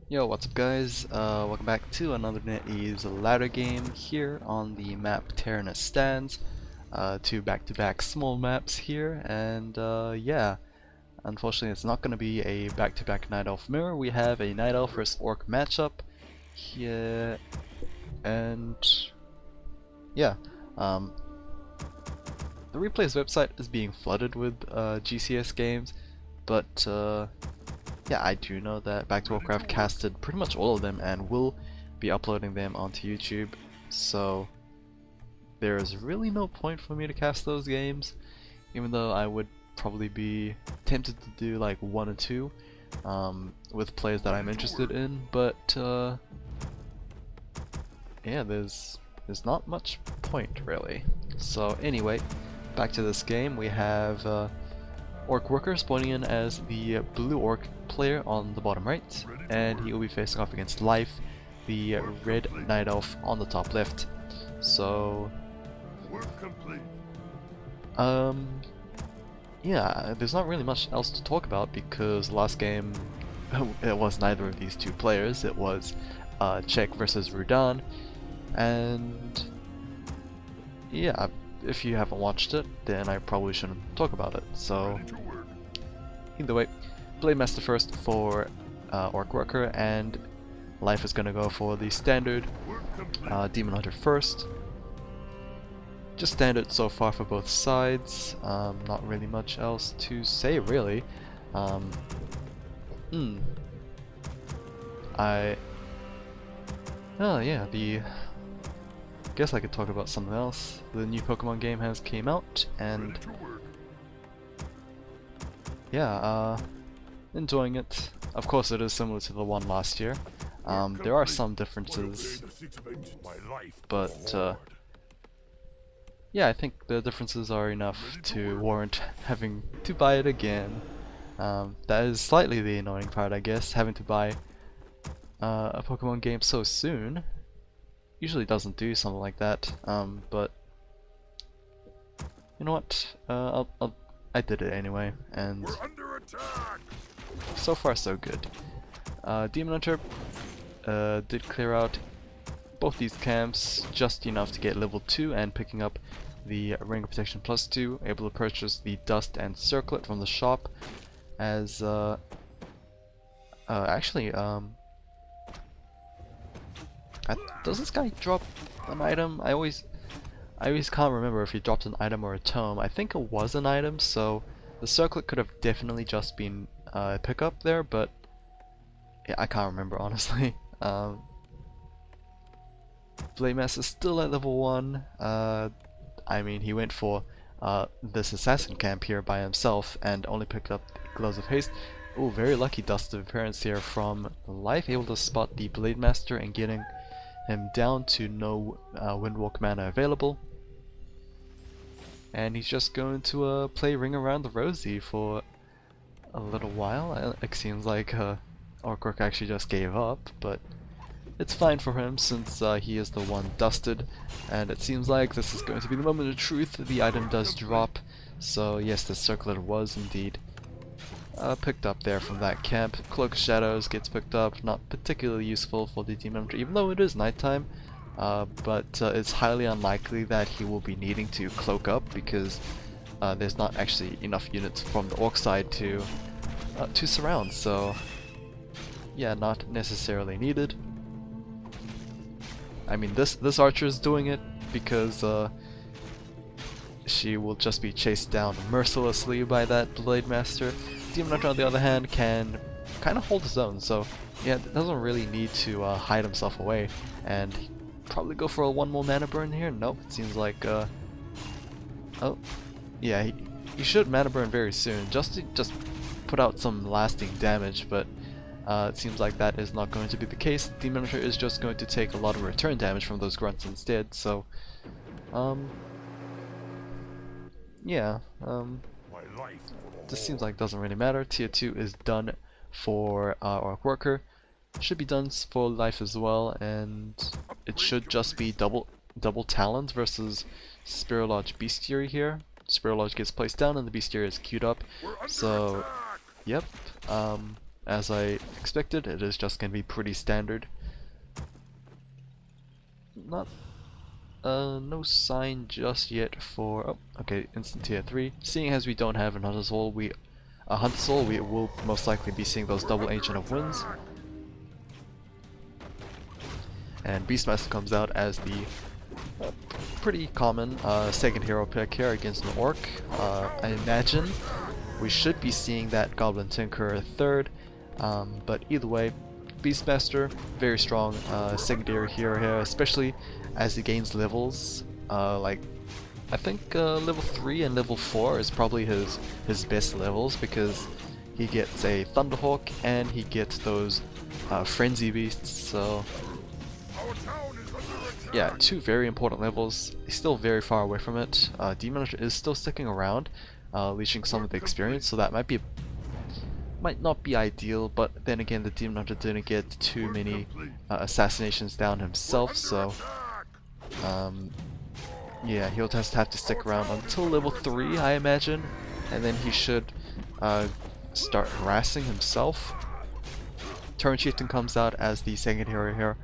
Yo, what's up guys? Welcome back to another Netease ladder game here on the map Terenas Stand. Two back-to-back small maps here, and yeah, unfortunately it's not going to be a back-to-back Night Elf mirror. We have a Night Elf vs Orc matchup here, and yeah, the Replays website is being flooded with GCS games, but yeah, I do know that Back to Warcraft casted pretty much all of them and will be uploading them onto YouTube, so there is really no point for me to cast those games, even though I would probably be tempted to do like one or two with plays that I'm interested in, but yeah, there's not much point really. So anyway, back to this game. We have Orcworker spawning in as the blue orc player on the bottom right, and he will be facing off against Life, the red night elf on the top left. So yeah, there's not really much else to talk about because last game it was neither of these two players. It was Czech versus Rudan, and yeah, if you haven't watched it, then I probably shouldn't talk about it. So either way, Blademaster first for Orcworker, and Life is gonna go for the standard Demon Hunter first. Just standard so far for both sides. Not really much else to say really. Oh yeah, guess I could talk about something else. The new Pokemon game has came out, and yeah, enjoying it. Of course it is similar to the one last year. There are some differences, but yeah, I think the differences are enough to warrant having to buy it again. That is slightly the annoying part, I guess, having to buy a Pokemon game so soon. Usually doesn't do something like that, but you know what? I did it anyway, and so far so good. Demon Hunter did clear out both these camps just enough to get level 2 and picking up the Ring of Protection +2, able to purchase the Dust and Circlet from the shop, as actually does this guy drop an item? I always can't remember if he dropped an item or a tome. I think it was an item, so the circlet could have definitely just been a pickup there, but yeah, I can't remember honestly. Blademaster is still at level 1. I mean, he went for this assassin camp here by himself and only picked up the Gloves of Haste. Oh, very lucky dust of appearance here from Life, able to spot the Blademaster and getting him down to no Windwalk mana available. And he's just going to play Ring Around the Rosie for a little while. It seems like Orcworker actually just gave up, but it's fine for him since he is the one dusted, and it seems like this is going to be the moment of truth. The item does drop, so yes, the circlet was indeed picked up there from that camp. Cloak of Shadows gets picked up, not particularly useful for the Demon Hunter, even though it is nighttime, but it's highly unlikely that he will be needing to cloak up because there's not actually enough units from the Orc side to surround, so yeah, not necessarily needed. I mean, this archer is doing it because she will just be chased down mercilessly by that Blademaster. Demon Hunter, on the other hand, can kind of hold his own, so yeah, doesn't really need to hide himself away, and probably go for a one more mana burn here. Nope, it seems like oh yeah, he should mana burn very soon just to put out some lasting damage, but it seems like that is not going to be the case. Demon Hunter is just going to take a lot of return damage from those grunts instead, so yeah, this seems like it doesn't really matter. Tier 2 is done for Orcworker. Should be done for Life as well, and it should just be double Talons versus Spirolodge Bestiary here. Spirolodge gets placed down and the Bestiary is queued up, so yep. as I expected, it is just going to be pretty standard. Not no sign just yet for okay, instant tier 3. Seeing as we don't have a Hunter's Soul, we will most likely be seeing those double Ancient of Winds. And Beastmaster comes out as the pretty common second hero pick here against an Orc. I imagine we should be seeing that Goblin Tinker third, but either way, Beastmaster, very strong secondary hero here, especially as he gains levels. Like, I think level 3 and level 4 is probably his best levels, because he gets a Thunderhawk and he gets those Frenzy Beasts, so yeah, 2 very important levels. He's still very far away from it. Demon Hunter is still sticking around, leeching some of the experience, so that might not be ideal, but then again the Demon Hunter didn't get too many assassinations down himself, so yeah, he'll just have to stick around until level 3, I imagine, and then he should start harassing himself. Turn Chieftain comes out as the second hero here.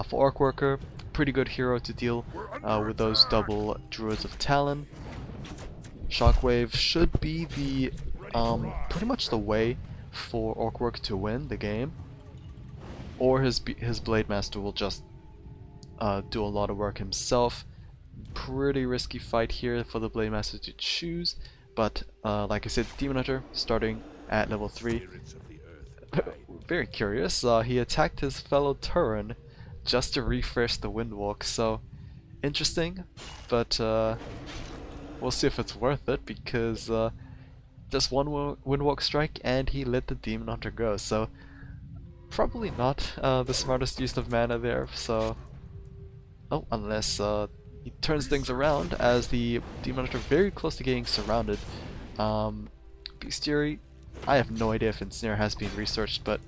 For Orcworker, pretty good hero to deal with those double Druids of Talon. Shockwave should be the pretty much the way for Orcworker to win the game, or his Blade Master will just do a lot of work himself. Pretty risky fight here for the Blade Master to choose, but like I said, Demon Hunter starting at level 3. Very curious, he attacked his fellow Turin just to refresh the Windwalk, so interesting, but we'll see if it's worth it, because just one Windwalk strike and he let the Demon Hunter go, so probably not the smartest use of mana there. So unless he turns things around, as the Demon Hunter very close to getting surrounded. Bestiary, I have no idea if Ensnare has been researched, but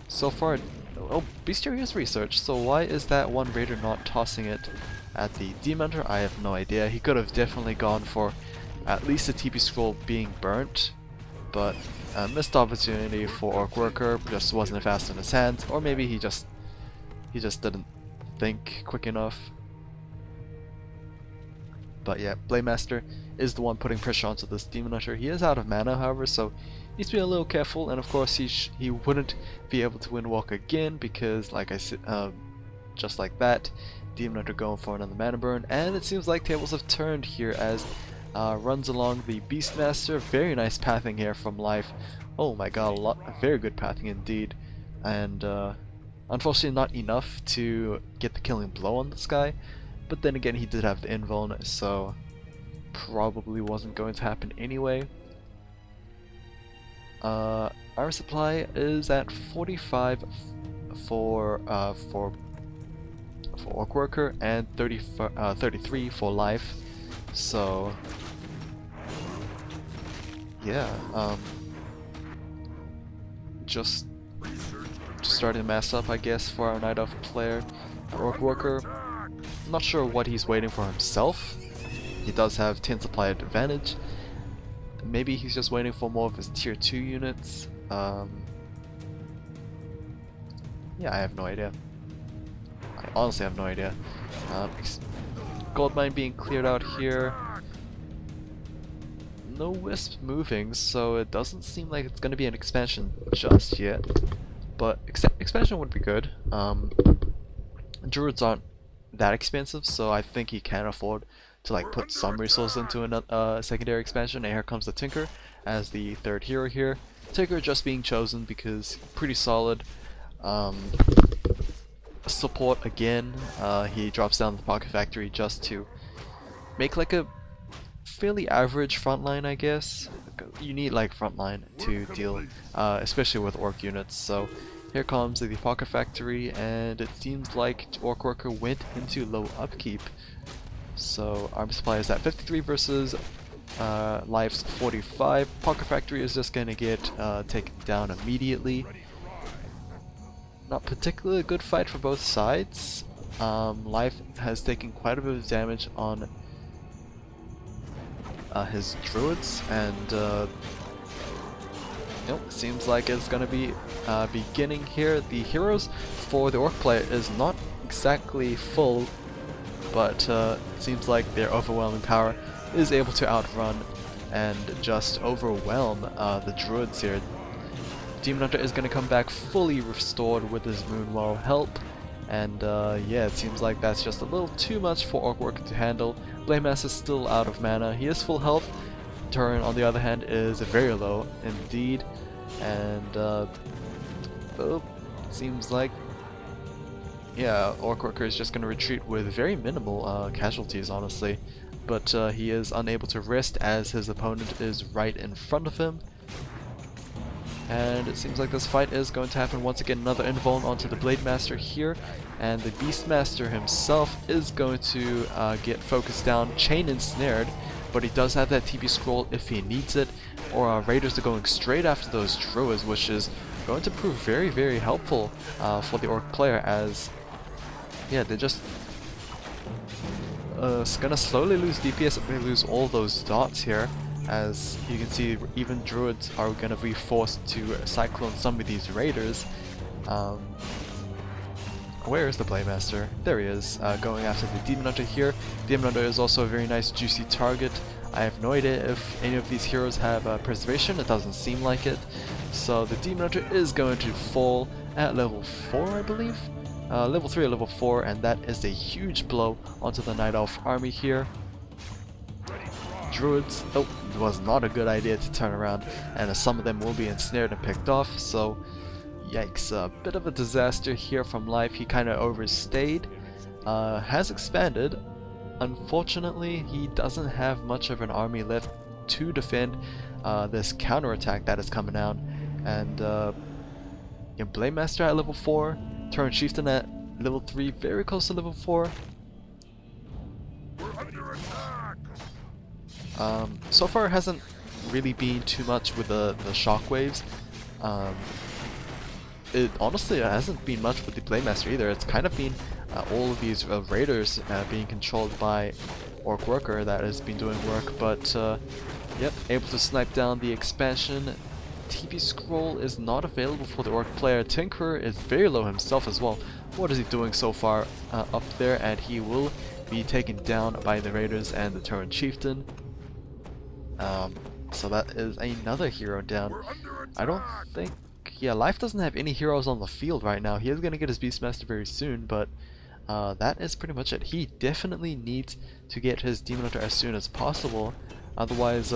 so far, Bestiary is researched, so why is that one Raider not tossing it at the Demon Hunter? I have no idea. He could have definitely gone for at least the TP scroll being burnt, but a missed opportunity for Orcworker, just wasn't fast in his hands, or maybe he just didn't think quick enough. But yeah, Blade Master is the one putting pressure onto this Demon Hunter. He is out of mana, however, so needs to be a little careful, and of course he wouldn't be able to Windwalk again, because like I said, just like that, Demon Hunter going for another mana burn, and it seems like tables have turned here as runs along the Beastmaster. Very nice pathing here from Life. Oh my god, very good pathing indeed, and unfortunately not enough to get the killing blow on this guy, but then again he did have the invuln, so probably wasn't going to happen anyway. Our supply is at 45 for Orcworker and 33 for Life, so yeah, just starting to mass up, I guess, for our Night Elf player. Orcworker, not sure what he's waiting for himself. He does have 10 supply advantage. Maybe he's just waiting for more of his tier 2 units. Yeah, I have no idea. I honestly have no idea. Gold mine being cleared out here. No Wisp moving, so it doesn't seem like it's going to be an expansion just yet. But expansion would be good. Druids aren't that expensive, so I think he can afford to like put some resources into another secondary expansion. And here comes the Tinker as the third hero here. Tinker just being chosen because pretty solid. Support again. He drops down the Pocket Factory just to make like a fairly average frontline, I guess. You need like frontline to deal, especially with Orc units. So here comes the Pocket Factory, and it seems like Orcworker went into low upkeep. So Arm Supply is at 53 versus Life's 45. Pocket Factory is just gonna get taken down immediately. Not particularly a good fight for both sides. Life has taken quite a bit of damage on his druids, and Nope, seems like it's gonna be beginning here. The heroes for the Orc player is not exactly full, but seems like their overwhelming power is able to outrun and just overwhelm the druids here. Demon Hunter is going to come back fully restored with his Moonwell help, and yeah, it seems like that's just a little too much for Orcworker to handle. Blade Master is still out of mana. He is full health. Turn, on the other hand, is very low indeed, and it seems like, yeah, Orcworker is just going to retreat with very minimal casualties, honestly, but he is unable to rest as his opponent is right in front of him. And it seems like this fight is going to happen once again. Another invuln onto the Blade Master here, and the Beastmaster himself is going to get focused down, chain ensnared, but he does have that TP scroll if he needs it, or Raiders are going straight after those Druids, which is going to prove very, very helpful for the Orc player, as yeah, they're just gonna slowly lose DPS if they lose all those dots here. As you can see, even Druids are going to be forced to cyclone some of these Raiders. Where is the Blade Master? There he is, going after the Demon Hunter here. Demon Hunter is also a very nice juicy target. I have no idea if any of these heroes have preservation, it doesn't seem like it. So the Demon Hunter is going to fall at level 4, I believe? Level 3 or level 4, and that is a huge blow onto the Night Elf army here. Druids, oh, it was not a good idea to turn around, and some of them will be ensnared and picked off, so yikes, a bit of a disaster here from Life. He kind of overstayed, has expanded. Unfortunately, he doesn't have much of an army left to defend this counterattack that is coming down, and Blade Master at level 4, Turn Chieftain at level 3, very close to level 4. So far it hasn't really been too much with the shockwaves. Honestly, it hasn't been much with the Blade Master either. It's kind of been all of these raiders being controlled by Orcworker that has been doing work, but yep, able to snipe down the expansion. TP scroll is not available for the Orc player. Tinkerer is very low himself as well. What is he doing so far up there? And he will be taken down by the raiders and the Turn Chieftain. So that is another hero down. I don't think... Yeah, Life doesn't have any heroes on the field right now. He is going to get his Beastmaster very soon, but that is pretty much it. He definitely needs to get his Demon Hunter as soon as possible. Otherwise,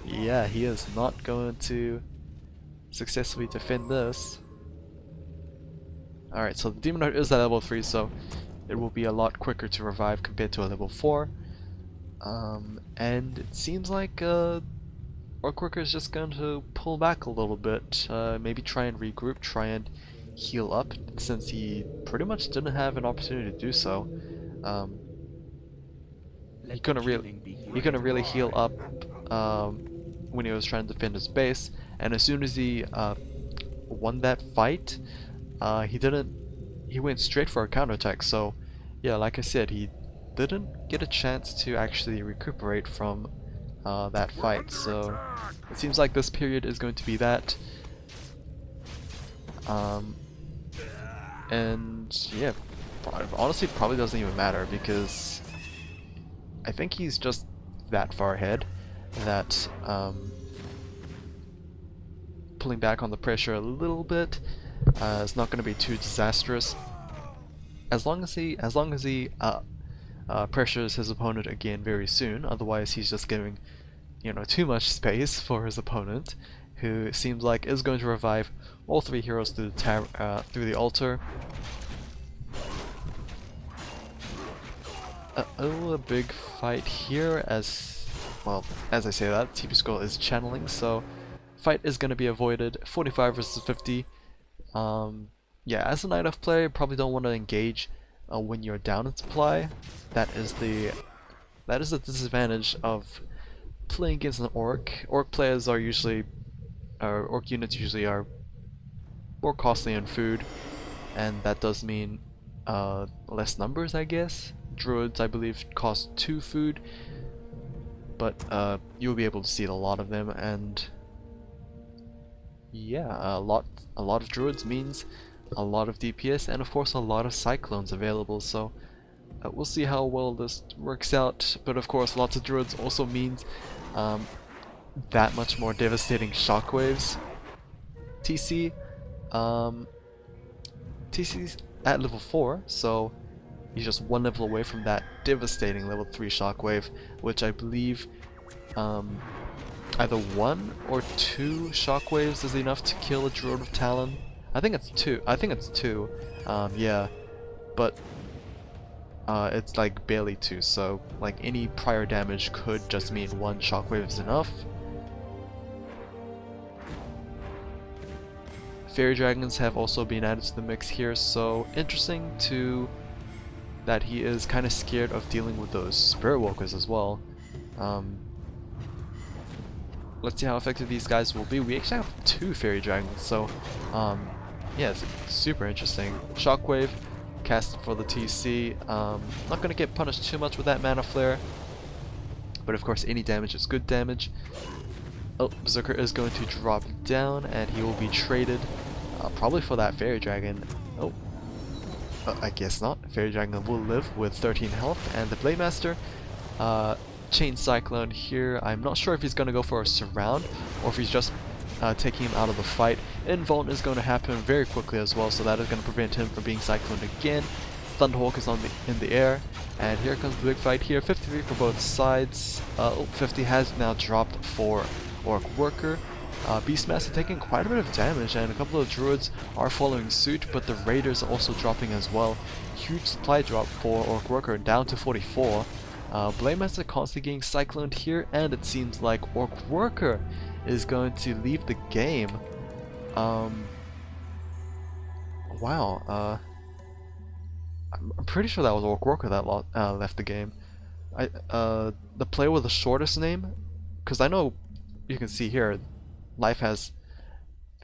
yeah, he is not going to successfully defend this. Alright, so the Demon Hunter is at level 3, so it will be a lot quicker to revive compared to a level 4. And it seems like Orcworker is just going to pull back a little bit, maybe try and regroup, try and heal up, since he pretty much didn't have an opportunity to do so. He couldn't really heal up when he was trying to defend his base, and as soon as he won that fight, he went straight for a counterattack. So yeah, like I said, he didn't get a chance to actually recuperate from that fight, so it seems like this period is going to be that. And yeah, honestly probably doesn't even matter, because I think he's just that far ahead that pulling back on the pressure a little bit is not going to be too disastrous, as long as he pressures his opponent again very soon. Otherwise he's just giving, too much space for his opponent, who seems like is going to revive all 3 heroes through the altar. A big fight here, as well, as I say that, TP scroll is channeling, so fight is going to be avoided. 45 versus 50. Yeah, as a Night Elf player, you probably don't want to engage when you're down in supply. That is the disadvantage of playing against an Orc. Orc players are usually, Orc units usually are more costly in food, and that does mean less numbers, I guess. Druids, I believe, cost 2 food, but you'll be able to see a lot of them, and yeah, a lot of druids means a lot of DPS and of course a lot of cyclones available. So we'll see how well this works out. But of course, lots of druids also means um, that much more devastating shockwaves. TC, um, TC's at level 4, so he's just one level away from that devastating level 3 shockwave, which I believe either 1 or 2 shockwaves is enough to kill a Druid of Talon. I think it's 2. I think it's 2. Yeah, but it's like barely 2, so like any prior damage could just mean 1 shockwave is enough. Fairy Dragons have also been added to the mix here, so interesting that he is kind of scared of dealing with those Spirit Walkers as well. Let's see how effective these guys will be. We actually have 2 Fairy Dragons, so yeah, it's super interesting. Shockwave, cast for the TC. Not going to get punished too much with that Mana Flare, but of course any damage is good damage. Oh, Berserker is going to drop down and he will be traded probably for that Fairy Dragon. Oh, I guess not. Fairy Dragon will live with 13 health, and the Blade Master, Chain Cyclone here. I'm not sure if he's going to go for a surround or if he's just taking him out of the fight. Invuln is going to happen very quickly as well, so that is going to prevent him from being cycloned again. Thunderhawk is in the air, and here comes the big fight here. 53 for both sides. 50 has now dropped for Orcworker. Beastmaster taking quite a bit of damage, and a couple of druids are following suit, but the raiders are also dropping as well. Huge supply drop for Orcworker, down to 44. Blademaster constantly getting cycloned here, and it seems like Orcworker is going to leave the game. Wow. I'm pretty sure that was Orcworker that left the game. The player with the shortest name, because I know you can see here, Life has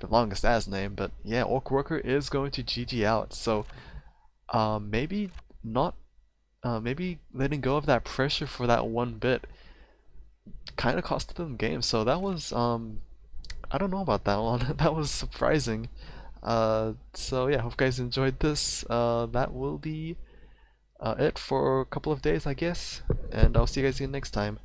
the longest as name, but yeah, Orcworker is going to GG out. So maybe not. Maybe letting go of that pressure for that one bit kind of costed them the game. So that was I don't know about that one. That was surprising. So yeah, hope you guys enjoyed this. That will be it for a couple of days, I guess, and I'll see you guys again next time.